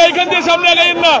এইখান দিয়ে সামনে আগাইন না।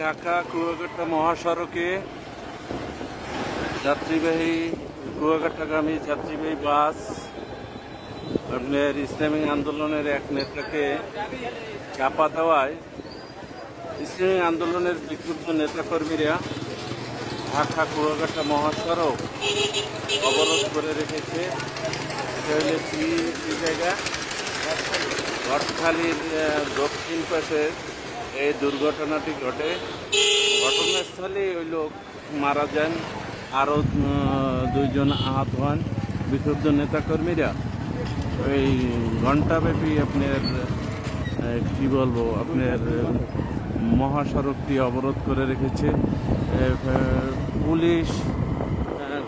ঢাকা কুয়াকাটা মহাসড়কে যাত্রীবাহী কুয়াকাটাগামী যাত্রীবাহী বাস আপনার ইসলামী আন্দোলনের এক নেতাকে চাপা দেওয়ায় ইসলামী আন্দোলনের বিক্ষুব্ধ নেতাকর্মীরা ঢাকা কুয়াকাটা মহাসড়ক অবরোধ করে রেখেছে। জায়গা ঘটখালির দক্ষিণ পাশে এই দুর্ঘটনাটি ঘটে। ঘটনাস্থলে ওই লোক মারা যান, আরও দুইজন আহত হন। বিক্ষুব্ধ নেতাকর্মীরা ওই ঘণ্টাব্যাপী আপনার কি বলবো আপনার মহাসড়কটি অবরোধ করে রেখেছে। পুলিশ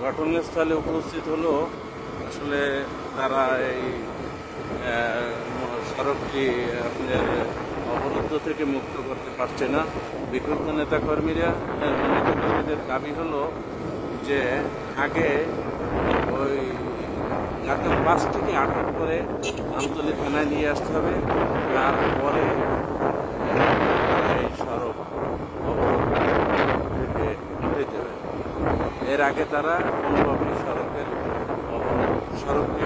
ঘটনাস্থলে উপস্থিত হলো, আসলে তারা এই সড়কটি আপনার অবরুদ্ধ থেকে মুক্ত করতে পারছে না। বিক্ষুব্ধ নেতাকর্মীদের দাবি হলো যে আগে ওই যাতে বাসটিকে আটক করে আমতলী থানায় নিয়ে আসতে হবে, তারপরে এই সড়ক অবরোধ থেকে উঠে যাবে। এর আগে তারা কোনোভাবেই সড়কটি